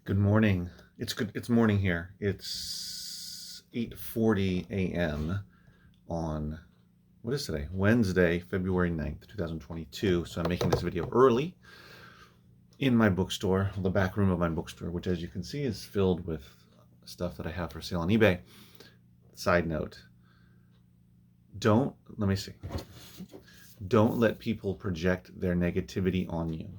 Good morning. It's good. It's morning here. It's 8:40 a.m. on what is today? Wednesday, February 9th, 2022. So I'm making this video early in my bookstore, the back room of my bookstore, which as you can see is filled with stuff that I have for sale on eBay. Side note, let me see. Don't let people project their negativity on you.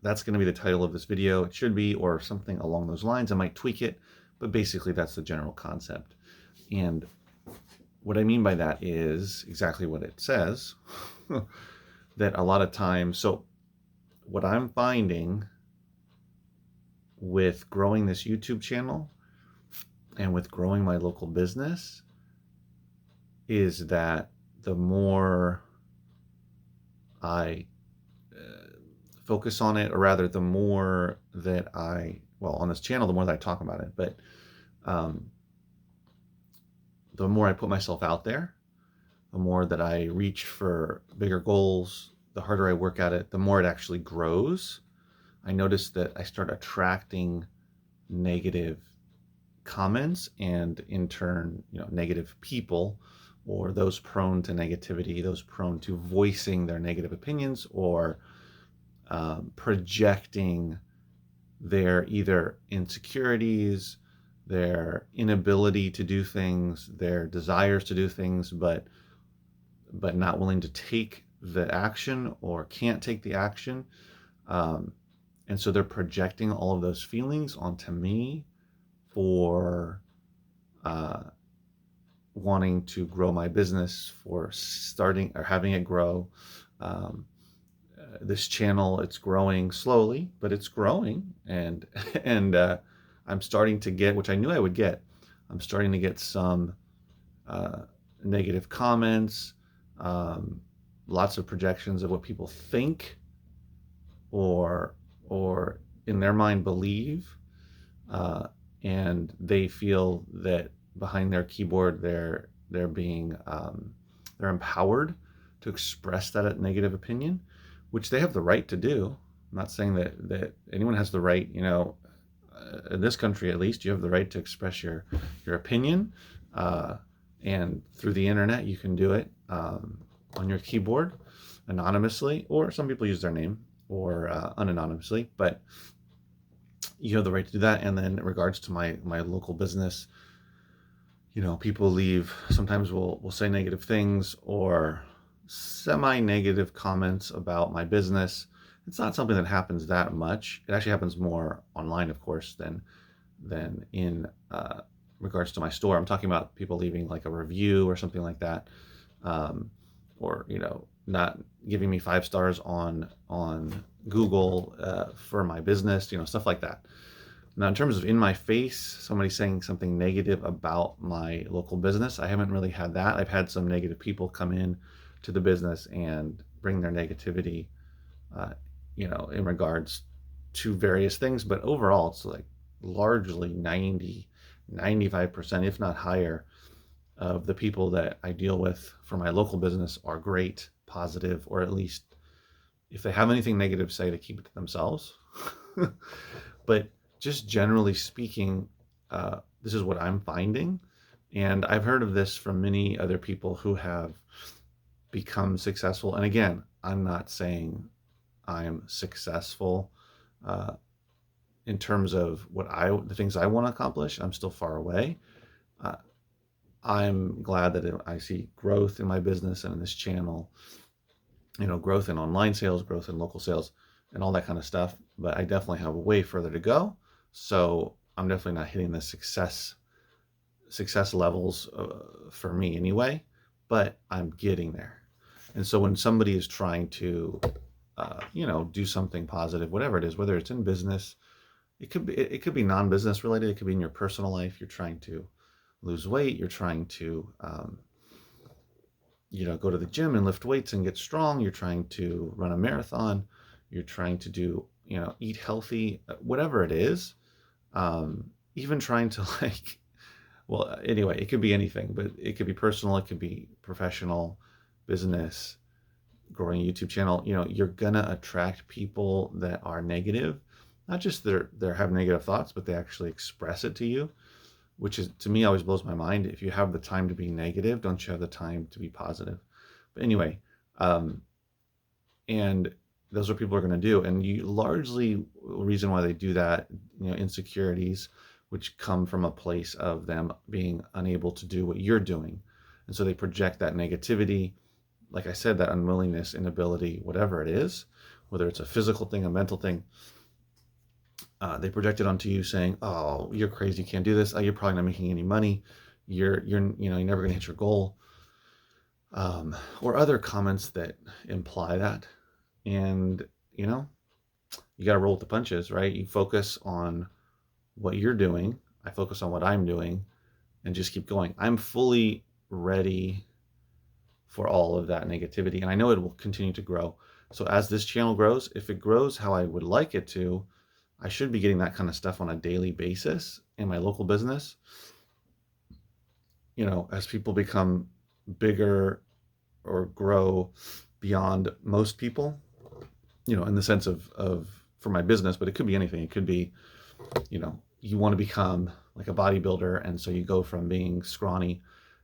That's going to be the title of this video. It should be, or something along those lines. I might tweak it, but basically that's the general concept. And what I mean by that is exactly what it says, that a lot of times, so what I'm finding with growing this YouTube channel and with growing my local business is that the more I focus on it, or rather the more that on this channel, the more that I talk about it, but the more I put myself out there, the more that I reach for bigger goals, the harder I work at it, the more it actually grows. I notice that I start attracting negative comments and in turn, negative people, or those prone to negativity, those prone to voicing their negative opinions, or projecting their either insecurities, their inability to do things, their desires to do things, but not willing to take the action or can't take the action. And so they're projecting all of those feelings onto me for wanting to grow my business, for starting or having it grow. This channel, it's growing slowly, but it's growing, and and I'm starting to get, which I knew I would get. I'm starting to get some negative comments, lots of projections of what people think or in their mind believe, and they feel that behind their keyboard they're being they're empowered to express that negative opinion, which they have the right to do. I'm not saying that anyone has the right, in this country at least, you have the right to express your opinion, and through the internet you can do it on your keyboard anonymously, or some people use their name, or unanonymously, but you have the right to do that. And then in regards to my local business, people sometimes will say negative things or semi-negative comments about my business. It's not something that happens that much. It actually happens more online, of course, than in regards to my store. I'm talking about people leaving like a review or something like that, or not giving me 5 stars on Google for my business, stuff like that. Now, in terms of in my face, somebody saying something negative about my local business, I haven't really had that. I've had some negative people come in to the business and bring their negativity, in regards to various things. But overall, it's like largely 95%, if not higher, of the people that I deal with for my local business are great, positive, or at least if they have anything negative to say, they keep it to themselves. But just generally speaking, this is what I'm finding. And I've heard of this from many other people who have become successful. And again, I'm not saying I'm successful in terms of the things I want to accomplish. I'm still far away. I'm glad that I see growth in my business and in this channel, growth in online sales, growth in local sales, and all that kind of stuff. But I definitely have a way further to go. So I'm definitely not hitting the success levels for me anyway, but I'm getting there. And so when somebody is trying to, do something positive, whatever it is, whether it's in business, it could be non-business related. It could be in your personal life. You're trying to lose weight. You're trying to, go to the gym and lift weights and get strong. You're trying to run a marathon. You're trying to do, eat healthy, whatever it is. Even trying to well, anyway, it could be anything, but it could be personal. It could be professional, business, growing a YouTube channel. You're gonna attract people that are negative, not just they're have negative thoughts, but they actually express it to you, which is to me always blows my mind. If you have the time to be negative, don't you have the time to be positive? But anyway, um, and those are people are going to do, and you largely reason why they do that, insecurities, which come from a place of them being unable to do what you're doing, and so they project that negativity, like I said, that unwillingness, inability, whatever it is, whether it's a physical thing, a mental thing, they project it onto you, saying, "Oh, you're crazy, you can't do this. Oh, you're probably not making any money. You're never going to hit your goal," or other comments that imply that. And you know, you got to roll with the punches, right? You focus on what you're doing. I focus on what I'm doing, and just keep going. I'm fully ready for all of that negativity, and I know it will continue to grow. So as this channel grows, if it grows how I would like it to, I should be getting that kind of stuff on a daily basis in my local business. As people become bigger or grow beyond most people, in the sense of for my business, but it could be anything. It could be, you want to become like a bodybuilder, and so you go from being scrawny,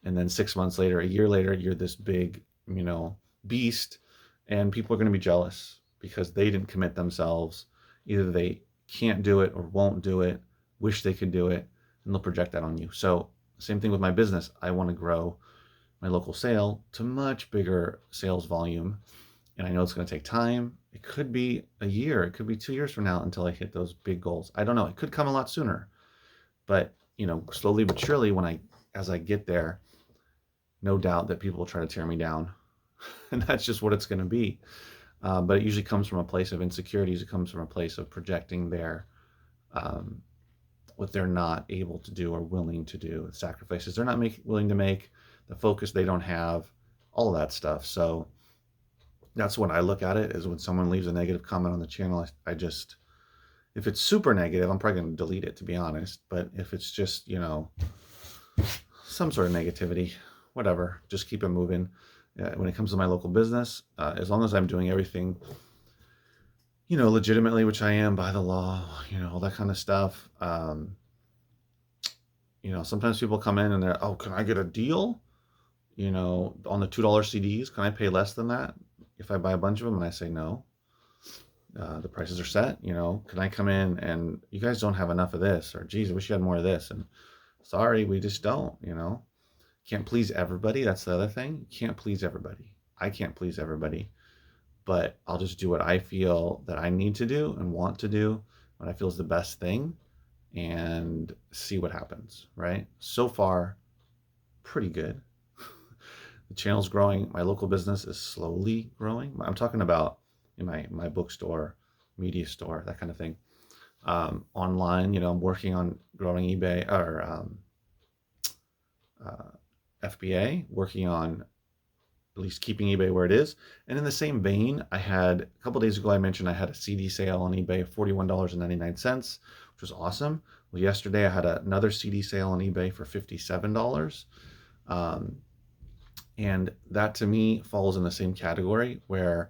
and then 6 months later, a year later, you're this big, beast, and people are going to be jealous because they didn't commit themselves. Either they can't do it or won't do it, wish they could do it, and they'll project that on you. So same thing with my business. I want to grow my local sale to much bigger sales volume, and I know it's going to take time. It could be a year, it could be 2 years from now until I hit those big goals. I don't know. It could come a lot sooner, but slowly but surely, as I get there, no doubt that people will try to tear me down, and that's just what it's going to be. But it usually comes from a place of insecurities. It comes from a place of projecting um, what they're not able to do or willing to do, sacrifices they're not willing to make, the focus they don't have, all of that stuff. So that's when I look at it, is when someone leaves a negative comment on the channel, I just, if it's super negative, I'm probably going to delete it, to be honest. But if it's just, some sort of negativity, whatever, just keep it moving. When it comes to my local business, as long as I'm doing everything, legitimately, which I am by the law, all that kind of stuff. Sometimes people come in and they're, "Oh, can I get a deal? On the $2 CDs, can I pay less than that if I buy a bunch of them?" And I say, "No. The prices are set. Can I come in and you guys don't have enough of this, or geez, I wish you had more of this, and sorry, we just don't, Can't please everybody. That's the other thing. You can't please everybody. I can't please everybody, but I'll just do what I feel that I need to do and want to do, what I feel is the best thing, and see what happens, right? So far, pretty good. The channel's growing. My local business is slowly growing. I'm talking about in my bookstore, media store, that kind of thing. Online, I'm working on growing eBay, or FBA, working on at least keeping eBay where it is. And in the same vein, I had a couple days ago, I mentioned I had a CD sale on eBay of $41.99, which was awesome. Well, yesterday I had another CD sale on eBay for $57. And that to me falls in the same category, where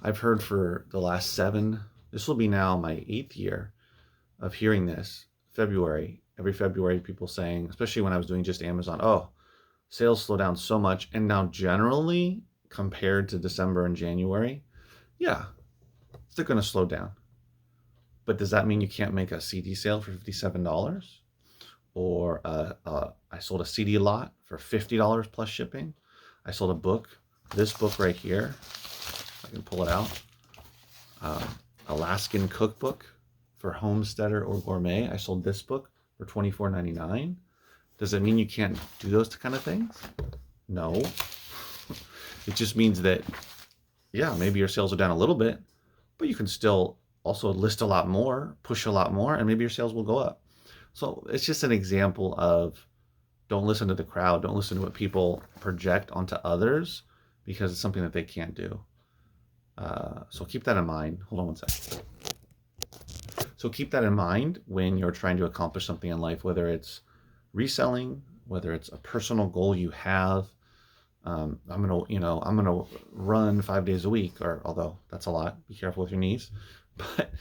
I've heard for the last this will be now my 8th year of hearing this. Every February, people saying, especially when I was doing just Amazon, "Oh, sales slow down so much." And now generally, compared to December and January, yeah, they're going to slow down. But does that mean you can't make a CD sale for $57? Or I sold a CD lot for $50 plus shipping. I sold a book, this book right here, I can pull it out, Alaskan Cookbook for Homesteader or Gourmet. I sold this book for $24.99. Does it mean you can't do those kind of things? No. It just means that, yeah, maybe your sales are down a little bit, but you can still also list a lot more, push a lot more, and maybe your sales will go up. So it's just an example of, don't listen to the crowd. Don't listen to what people project onto others, because it's something that they can't do. So keep that in mind. Hold on one second. So keep that in mind when you're trying to accomplish something in life, whether it's reselling, whether it's a personal goal you have. I'm gonna run 5 days a week, or although that's a lot, be careful with your knees. But,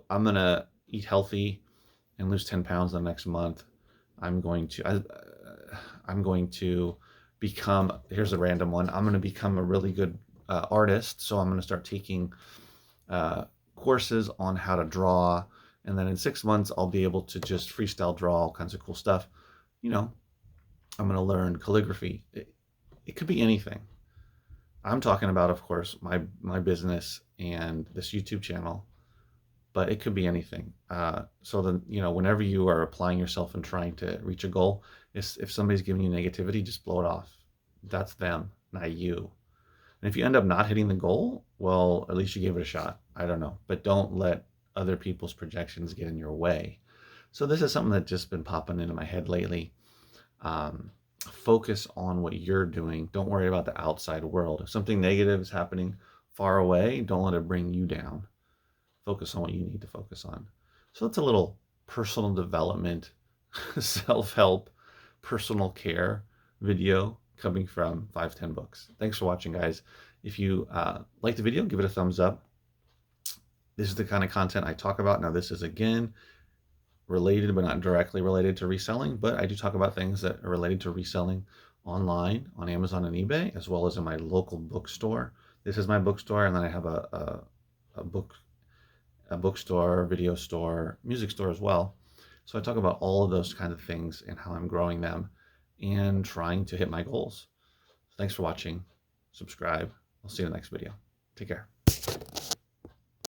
I'm going to eat healthy and lose 10 pounds the next month. I'm going to become, here's a random one. I'm going to become a really good artist. So I'm going to start taking uh, courses on how to draw. And then in 6 months, I'll be able to just freestyle draw all kinds of cool stuff. You know, I'm going to learn calligraphy. It could be anything. I'm talking about, of course, my business and this YouTube channel, but it could be anything. So then, whenever you are applying yourself and trying to reach a goal, if somebody's giving you negativity, just blow it off. That's them, not you. And if you end up not hitting the goal, well, at least you gave it a shot. I don't know, but don't let other people's projections get in your way. So this is something that's just been popping into my head lately. Focus on what you're doing. Don't worry about the outside world. If something negative is happening far away, don't let it bring you down. Focus on what you need to focus on. So that's a little personal development, self-help, personal care video coming from 510 Books. Thanks for watching, guys. If you like the video, give it a thumbs up. This is the kind of content I talk about. Now, this is, again, related but not directly related to reselling, but I do talk about things that are related to reselling online on Amazon and eBay, as well as in my local bookstore. This is my bookstore, and then I have a bookstore, video store, music store as well. So I talk about all of those kind of things and how I'm growing them and trying to hit my goals. Thanks for watching. Subscribe. I'll see you in the next video. Take care.